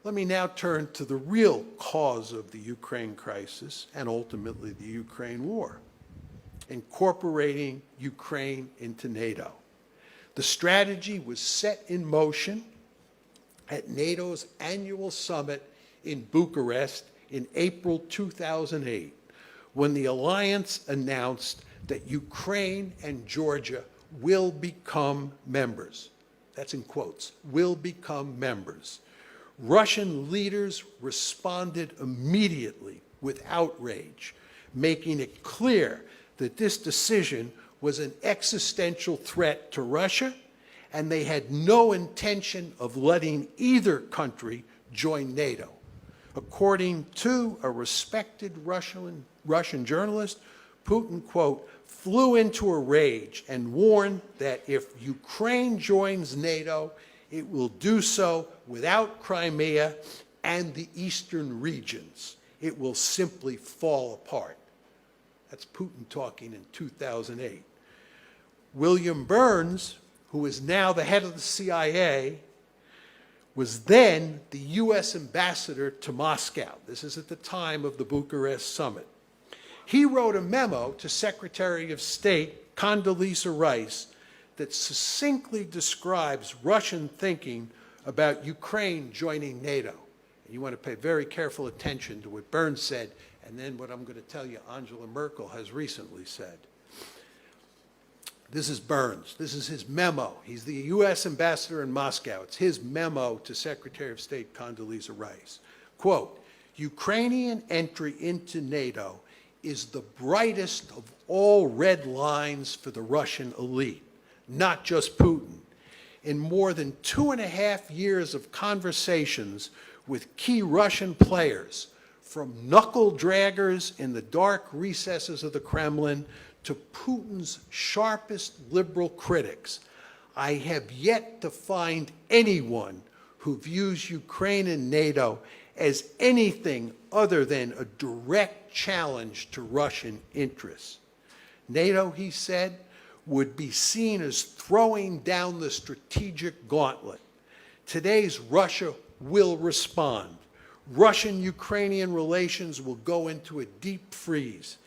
Let me now turn to the real cause of the Ukraine crisis and ultimately the Ukraine war: incorporating Ukraine into NATO. The strategy was set in motion at NATO's annual summit in Bucharest in April 2008, when the alliance announced that Ukraine and Georgia will become members. That's in quotes, will become members. Russian leaders responded immediately with outrage, making it clear that this decision was an existential threat to Russia, and they had no intention of letting either country join NATO. According to a respected Russian journalist, Putin, quote, flew into a rage and warned that if Ukraine joins NATO, it will do so without Crimea and the eastern regions. It will simply fall apart. That's Putin talking in 2008. William Burns, who is now the head of the CIA, was then the U.S. ambassador to Moscow. This is at the time of the Bucharest summit. He wrote a memo to Secretary of State Condoleezza Rice that succinctly describes Russian thinking about Ukraine joining NATO. And you want to pay very careful attention to what Burns said, and then what I'm going to tell you Angela Merkel has recently said. This is Burns. This is his memo. He's the U.S. ambassador in Moscow. It's his memo to Secretary of State Condoleezza Rice. Quote, Ukrainian entry into NATO is the brightest of all red lines for the Russian elite, not just Putin. In more than 2.5 years of conversations with key Russian players, from knuckle draggers in the dark recesses of the Kremlin to Putin's sharpest liberal critics, I have yet to find anyone who views Ukraine and NATO as anything other than a direct challenge to Russian interests. NATO, he said, would be seen as throwing down the strategic gauntlet. Today's Russia will respond. Russian-Ukrainian relations will go into a deep freeze.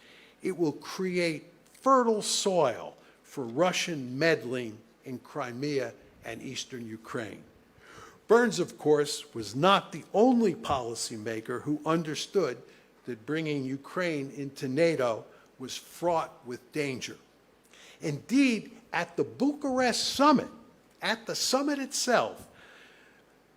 It will create fertile soil for Russian meddling in Crimea and eastern Ukraine. Burns, of course, was not the only policymaker who understood that bringing Ukraine into NATO was fraught with danger. Indeed, at the Bucharest summit, at the summit itself,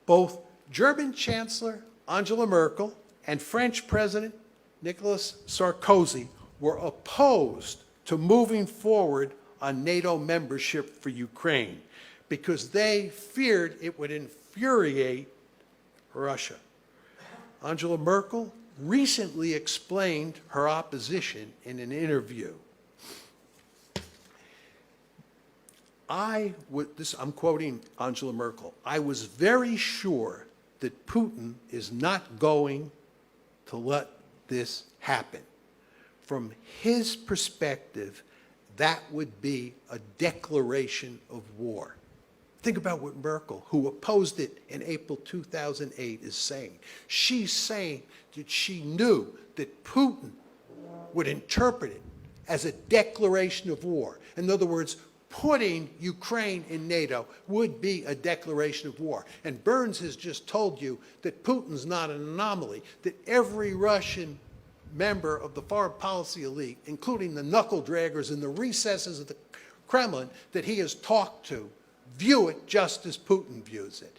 both German Chancellor Angela Merkel and French President Nicolas Sarkozy were opposed to moving forward on NATO membership for Ukraine because they feared it would infuriate Russia. Angela Merkel recently explained her opposition in an interview. I'm quoting Angela Merkel, I was very sure that Putin is not going to let this happen. From his perspective, that would be a declaration of war. Think about what Merkel, who opposed it in April 2008, is saying. She's saying that she knew that Putin would interpret it as a declaration of war. In other words, putting Ukraine in NATO would be a declaration of war. And Burns has just told you that Putin's not an anomaly, that every Russian member of the foreign policy elite, including the knuckle draggers in the recesses of the Kremlin that he has talked to, view it just as Putin views it.